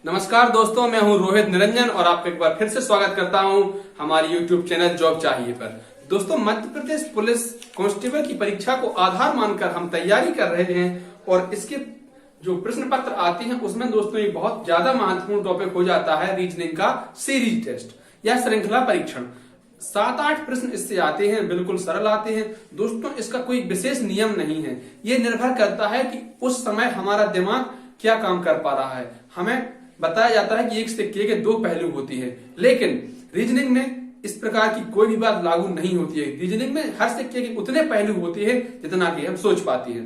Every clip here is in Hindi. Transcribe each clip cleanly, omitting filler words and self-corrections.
नमस्कार दोस्तों, मैं हूं रोहित निरंजन और आपका एक बार फिर से स्वागत करता हूं हमारे YouTube चैनल जॉब चाहिए पर। दोस्तों, मध्य प्रदेश पुलिस कांस्टेबल की परीक्षा को आधार मानकर हम तैयारी कर रहे हैं और इसके जो प्रश्न पत्र आते हैं उसमें दोस्तों एक बहुत ज्यादा महत्वपूर्ण टॉपिक हो जाता है रीजनिंग का सीरीज टेस्ट या श्रृंखला परीक्षण। 7-8 प्रश्न इससे आते हैं, बिल्कुल सरल आते हैं दोस्तों। इसका कोई विशेष नियम नहीं है, ये निर्भर करता है कि उस समय हमारा दिमाग क्या काम कर पा रहा है। हमें बताया जाता है कि एक सिक्के के दो पहलू होती है, लेकिन रीजनिंग में इस प्रकार की कोई भी बात लागू नहीं होती है। रीजनिंग में हर सिक्के के उतने पहलू होते हैं जितना कि हम सोच पाते हैं।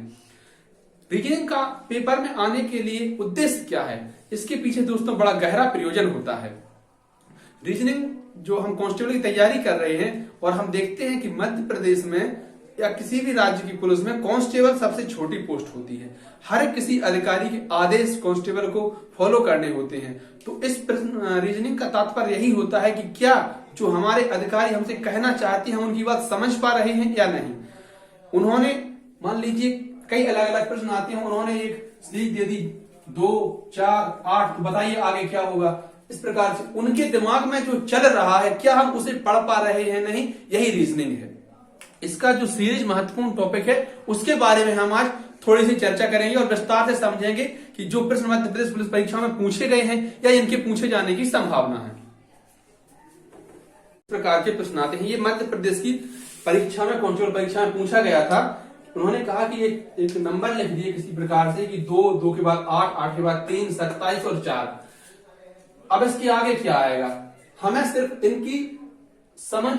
रीजनिंग का पेपर में आने के लिए उद्देश्य क्या है, इसके पीछे दोस्तों बड़ा गहरा प्रयोजन होता है। रीजनिंग जो हम कांस्टेबल की तैयारी कर रहे हैं और हम देखते हैं कि मध्य प्रदेश में या किसी भी राज्य की पुलिस में कांस्टेबल सबसे छोटी पोस्ट होती है। हर किसी अधिकारी के आदेश कांस्टेबल को फॉलो करने होते हैं। तो इस रीजनिंग का तात्पर्य यही होता है कि क्या जो हमारे अधिकारी हमसे कहना चाहते हैं उनकी बात समझ पा रहे हैं या नहीं। उन्होंने मान लीजिए कई अलग अलग प्रश्न आते हैं, उन्होंने एक सीरीज दे दी 2, 4, 8, तो बताइए आगे क्या होगा। इस प्रकार से उनके दिमाग में जो चल रहा है क्या हम उसे पढ़ पा रहे हैं नहीं, यही रीजनिंग है। इसका जो सीरीज महत्वपूर्ण टॉपिक है उसके बारे में हम आज थोड़ी सी चर्चा करेंगे और विस्तार से समझेंगे कि जो प्रश्न मध्य प्रदेश पुलिस परीक्षा में पूछे गए हैं या इनके पूछे जाने की संभावना है। इस प्रकार के प्रश्न आते हैं, ये मध्य प्रदेश की परीक्षा में कांस्टेबल परीक्षा में पूछा गया था। उन्होंने कहा कि एक नंबर लिख दिए किसी प्रकार से कि 2 के बाद 8, 8 के बाद 3, 27 और 4। अब इसके आगे क्या आएगा, हमें सिर्फ इनकी समझ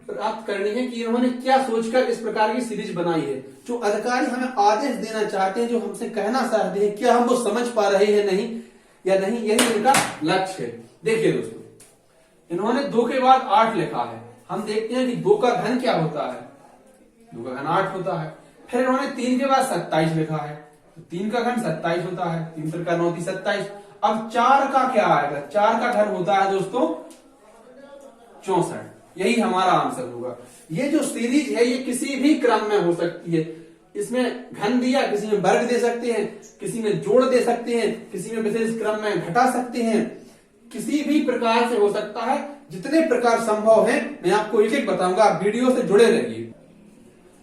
प्राप्त करनी है कि इन्होंने क्या सोचकर इस प्रकार की सीरीज बनाई है। जो अधिकारी हमें आदेश देना चाहते हैं, जो हमसे कहना चाहते हैं, क्या हम वो समझ पा रहे हैं नहीं या नहीं, यही इनका लक्ष्य है। देखिए दोस्तों, इन्होंने 2 के बाद 8 लिखा है। हम देखते हैं कि 2 का घन क्या होता है, 2 का घन 8 होता है। फिर इन्होंने 3 के बाद 27 लिखा है, तो 3 का घन 27 होता है। 3 3 का 9 27। अब 4 का क्या आएगा, 4 का घन होता है दोस्तों 64। यही हमारा आंसर होगा। ये जो सीरीज है ये किसी भी क्रम में हो सकती है। इसमें घन दिया, किसी में वर्ग दे सकते हैं, किसी में जोड़ दे सकते हैं, किसी में विशेष क्रम में घटा सकते हैं, किसी भी प्रकार से हो सकता है। जितने प्रकार संभव है मैं आपको एक एक बताऊंगा, आप वीडियो से जुड़े रहिए।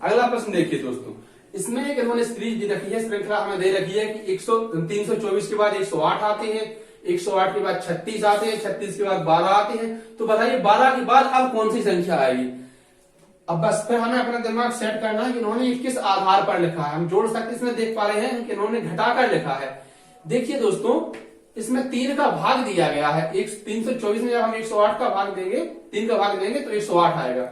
अगला प्रश्न देखिए दोस्तों, इसमें एक इन्होंने सीरीज दे रखी है, श्रृंखला हमें दे रखी है कि 324 के बाद 108 आते हैं, 108 के बाद 36 आते हैं, 36 के बाद 12 आते हैं। तो बताइए 12 के बाद अब कौन सी संख्या आएगी। अब बस फिर हमें अपना दिमाग सेट करना है कि इन्होंने किस आधार पर लिखा है। हम जोड़ सकते इसमें देख पा रहे हैं कि इन्होंने घटाकर लिखा है। देखिए दोस्तों, इसमें 3 का भाग दिया गया है। 324 में जब हम 108 का भाग देंगे, 3 का भाग देंगे तो 108 आएगा।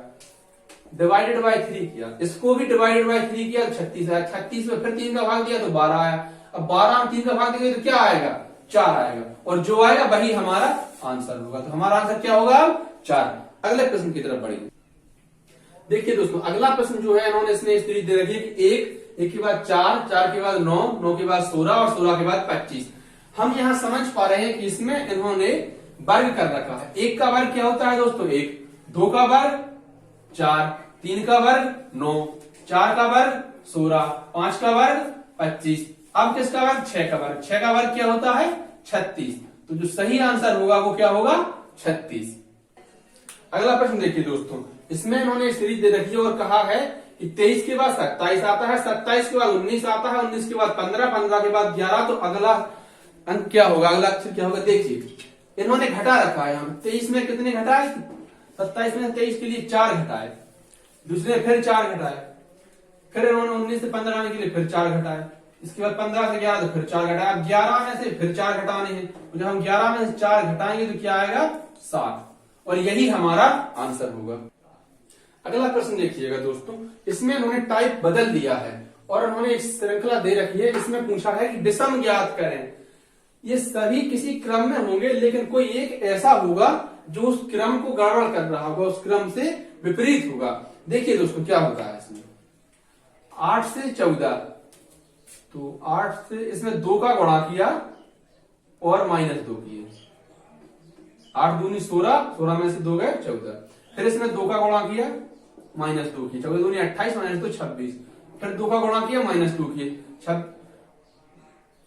डिवाइडेड बाय 3 किया, इसको भी डिवाइडेड बाय 3 किया, 36 आया। 36 में फिर 3 का भाग दिया तो 12 आया। अब 12 में 3 का भाग देंगे तो क्या आएगा, 4 आएगा। और जो आएगा वही हमारा आंसर होगा। तो हमारा आंसर क्या होगा, 4। अगले प्रश्न की तरफ बढ़ेंगे। देखिए दोस्तों, अगला प्रश्न जो है इन्होंने इसमें सीरीज दे रखी है कि 1 के बाद 4, 4 के बाद 9, 9 के बाद 16 और 16 के बाद 25। हम यहां समझ पा रहे हैं कि इसमें इन्होंने वर्ग कर रखा है। 1 का वर्ग क्या होता है दोस्तों 1, 2 का वर्ग 4, 3 का वर्ग 9, 4 का वर्ग 16, 5 का वर्ग 25। अब किसका वर्ग, 6 का वर्ग। 6 का वर्ग क्या होता है 36। तो जो सही आंसर होगा वो क्या होगा 36। अगला प्रश्न देखिए दोस्तों, इसमें इन्होंने सीरीज दे रखी है और कहा है कि 23 के बाद 27 आता है, 27 के बाद 19 आता है, 19 के बाद 15, 15 के बाद 11। तो अगला अंक क्या होगा, अगला अक्षर क्या होगा। देखिए इन्होंने घटा रखा है। हम 23 में कितने घटाए, 27 में 23 के लिए 4 घटाए, दूसरे फिर 4 घटाए, फिर इन्होंने 19 से 15 आने के लिए फिर 4 घटाए, इसके बाद 15 से 11 तो फिर 4 घटाया। 11 में से फिर 4 घटाने हैं, तो जब हम 11 में से 4 घटाएंगे तो क्या आएगा 7। और यही हमारा आंसर होगा। अगला प्रश्न देखिएगा दोस्तों, इसमें उन्होंने टाइप बदल दिया है और उन्होंने एक श्रृंखला दे रखी है। इसमें पूछा है कि विषम ज्ञात करें। ये सभी किसी क्रम में होंगे, लेकिन कोई एक ऐसा होगा जो उस क्रम को गड़बड़ कर रहा होगा, उस क्रम से विपरीत होगा। देखिए दोस्तों क्या होता है इसमें, 8 से 14, तो 8 से इसमें 2 का गुणा किया और -2 किए। 8 दूनी 16, 16 में से 2 गए 14। फिर इसमें 2 का गुणा किया, -2 किए। 14 दूनी 28, -2 26। फिर 2 का गुणा किया, -2 किए।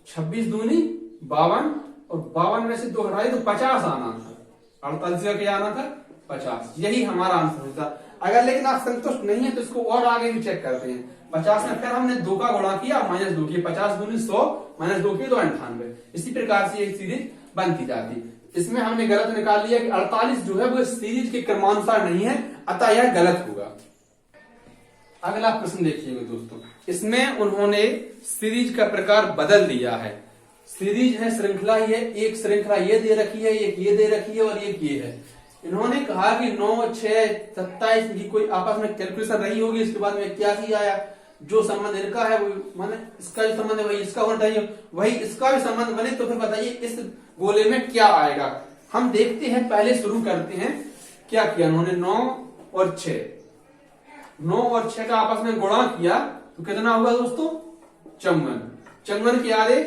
26 दूनी 52, और 52 में से 2 हटाए तो 50 आना था। 48 का क्या आना था? 50। यही हमारा आंसर होता। अगर लेकिन आप संतुष्ट नहीं है तो इसको और आगे भी चेक करते हैं। 50 में फिर हमने 2 का गुणा किया -2 की, 50 दूनी 100 -2 की तो 98। इसी प्रकार से ये सीरीज बनती जाती। इसमें हमने गलत निकाल लिया कि 48 जो है वो सीरीज के क्रमानुसार नहीं है, अतः यह गलत होगा। अगला प्रश्न देखिएगा दोस्तों, इसमें उन्होंने सीरीज का प्रकार बदल दिया है। सीरीज है, श्रृंखला ही है, एक श्रृंखला ये दे रखी है, एक ये दे रखी है और एक ये है। इन्होंने कहा कि 9, 6, 27 की कोई आपस में कैलकुलेशन रही होगी, इसके बाद में 81 आया। जो संबंध इनका है वो माने इसका जो संबंध है वही इसका होना चाहिए, वही इसका भी संबंध बने तो फिर बताइए इस गोले में क्या आएगा। हम देखते हैं, पहले शुरू करते हैं। क्या किया उन्होंने? 9 और 6, 9 और 6 का आपस में गुणा किया तो कितना हुआ दोस्तों? 54। 54 के आगे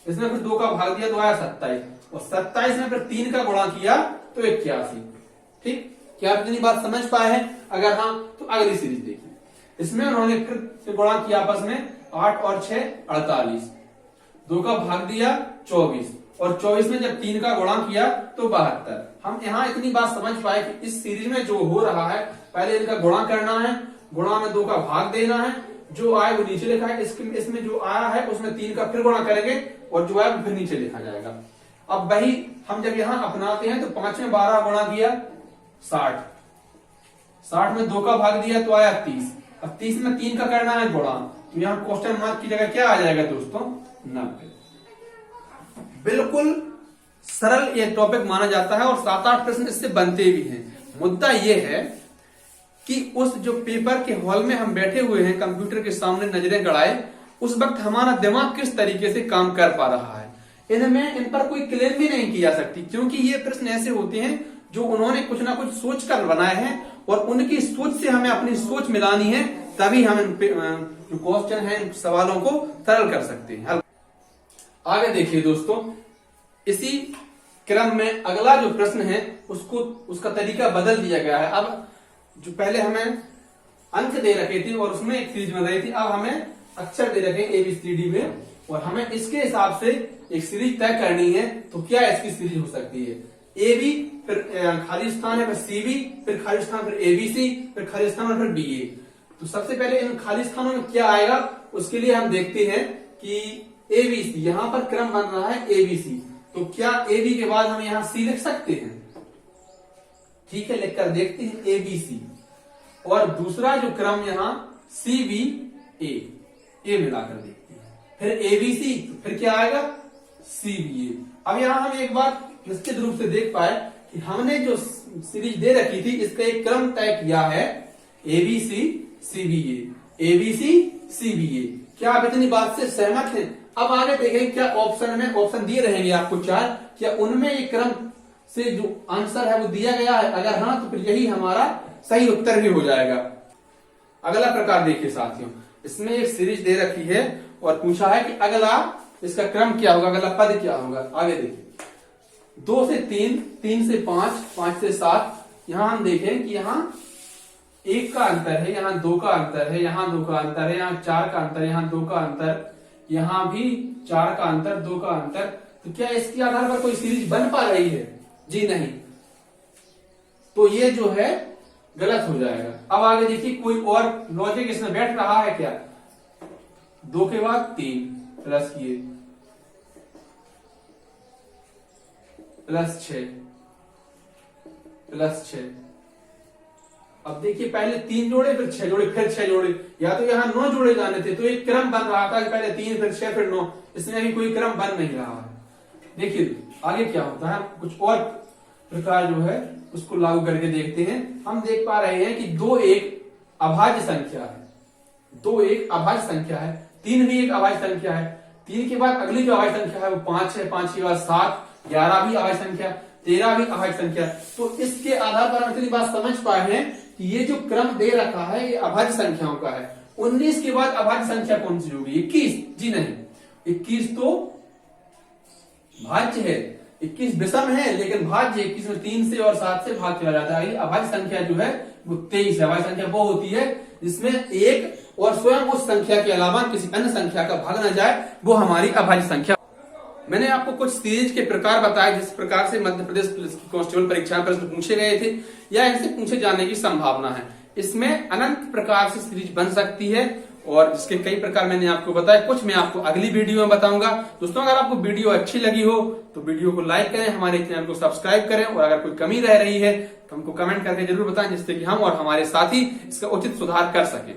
इसमें फिर 2 का भाग दिया तो आया 27, और 27 में फिर 3 का गुणा किया तो 81। ठीक, क्या आप इतनी बात समझ पाए हैं? अगर हाँ तो अगली सीरीज देखिए। इसमें उन्होंने फिर गुणा किया आपस में 8 और 6 48, 2 का भाग दिया 24, और 24 में जब 3 का गुणा किया तो 72। हम यहाँ इतनी बात समझ पाए कि इस सीरीज में जो हो रहा है, पहले इनका गुणा करना है, गुणा में 2 का भाग देना है, जो आए वो नीचे लिखा है। इसमें जो आया है उसमें 3 का फिर गुणा करेंगे और जो आया फिर नीचे लिखा जाएगा। अब वही हम जब यहाँ अपनाते हैं तो 5 में 12 गुणा किया 60, 60 में 2 का भाग दिया तो आया 30। अब 30 में 3 का करना है गुणा, तो यहाँ क्वेश्चन मार्क की जगह क्या आ जाएगा दोस्तों? 90। बिल्कुल सरल ये टॉपिक माना जाता है और 7-8 प्रश्न इससे बनते भी हैं। मुद्दा ये है कि उस जो पेपर के हॉल में हम बैठे हुए हैं, कंप्यूटर के सामने नजरें गड़ाए, उस वक्त हमारा दिमाग किस तरीके से काम कर पा रहा है, इन पर कोई क्लेम भी नहीं किया सकती, क्योंकि ये प्रश्न ऐसे होते हैं जो उन्होंने कुछ ना कुछ सोच कर बनाए हैं और उनकी सोच से हमें अपनी सोच मिलानी है, तभी हम जो क्वेश्चन है इन सवालों को सरल कर सकते हैं। आगे देखिए दोस्तों, इसी क्रम में अगला जो प्रश्न है उसका तरीका बदल दिया गया है। अब जो पहले हमें अंक दे रखे थे और उसमें एक सीरीज बन रही थी, अब हमें अक्षर दे रखे ABCD में और हमें इसके हिसाब से एक सीरीज तय करनी है। तो क्या इसकी सीरीज हो सकती है? AB, फिर खाली स्थान है, फिर CB, फिर खाली स्थान, फिर ABC, फिर खाली स्थान और फिर BA। तो सबसे पहले इन खाली स्थानों में क्या आएगा उसके लिए हम देखते हैं कि ABC, यहां पर क्रम बन रहा है ABC, तो क्या AB के बाद हम यहां C लिख सकते हैं? ठीक है, लिखकर देखते हैं ABC, और दूसरा जो क्रम यहां CBA, A मिलाकर देखते हैं, फिर ABC, तो फिर क्या आएगा? CBA। अब यहां हम एक बात निश्चित रूप से देख पाए कि हमने जो सीरीज दे रखी थी इसका एक क्रम तय किया है ABC CBA, ABC CBA। क्या आप इतनी बात से सहमत हैं? अब आगे देखें, क्या ऑप्शन में ऑप्शन दिए रहेंगे आपको 4, क्या उनमें एक क्रम से जो आंसर है वो दिया गया है? अगर हाँ तो फिर यही हमारा सही उत्तर भी हो जाएगा। अगला प्रकार देखिए साथियों, इसमें एक सीरीज दे रखी है और पूछा है कि अगला इसका क्रम क्या होगा, अगला पद क्या होगा। आगे देखिए, 2 से 3, 3 से 5, 5 से 7। यहां हम देखें कि यहाँ 1 का अंतर है, यहाँ 2 का अंतर है, यहाँ 2 का अंतर है, यहाँ 4 का अंतर, यहाँ 2 का अंतर, यहाँ भी 4 का अंतर, 2 का अंतर। तो क्या इसके आधार पर कोई सीरीज बन पा रही है? जी नहीं, तो ये जो है गलत हो जाएगा। अब आगे देखिए, कोई और लॉजिक इसमें बैठ रहा है क्या? 2 के बाद 3 प्लस ये +6 +6। अब देखिए, पहले 3 जोड़े, फिर 6 जोड़े, फिर 6 जोड़े, या तो यहाँ 9 जोड़े जाने थे, तो एक क्रम बन रहा था कि पहले 3 फिर 6 फिर 9। इसमें भी कोई क्रम बन नहीं रहा है। देखिए आगे क्या होता है, कुछ और प्रकार जो है उसको लागू करके देखते हैं। हम देख पा रहे हैं कि 2 एक अभाज्य संख्या है, 2 एक अभाज्य संख्या है, 3 भी एक अभाज्य संख्या है, 3 के बाद अगली जो अभाज्य संख्या है वो 5 है, 5 के बाद 7, 11 भी अभाज्य संख्या, 13 भी अभाज्य संख्या। तो इसके आधार पर हम इतनी बात समझ पाए हैं कि ये जो क्रम दे रखा है ये अभाज्य संख्याओं का है। 19 के बाद अभाज्य संख्या कौन सी होगी? 21? जी नहीं, 21 तो भाज्य है, 21 विषम है लेकिन भाज्य 21 में 3 से और 7 से भाग चला जाता है। अभाज्य संख्या जो है वो 23 है। अभाज्य संख्या वो होती है जिसमें एक और स्वयं उस संख्या के अलावा किसी अन्य संख्या का भाग न जाए, वो हमारी अभाज्य संख्या। मैंने आपको कुछ सीरीज के प्रकार बताए जिस प्रकार से मध्य प्रदेश पुलिस की कांस्टेबल परीक्षा में प्रश्न पूछे गए थे या इनसे पूछे जाने की संभावना है। इसमें अनंत प्रकार से सीरीज बन सकती है और जिसके कई प्रकार मैंने आपको बताया, कुछ मैं आपको अगली वीडियो में बताऊंगा। दोस्तों, अगर आपको वीडियो अच्छी लगी हो तो वीडियो को लाइक करें, हमारे चैनल को सब्सक्राइब करें और अगर कोई कमी रह रही है तो हमको कमेंट करके जरूर बताएं, जिससे कि हम और हमारे साथी इसका उचित सुधार कर सकें।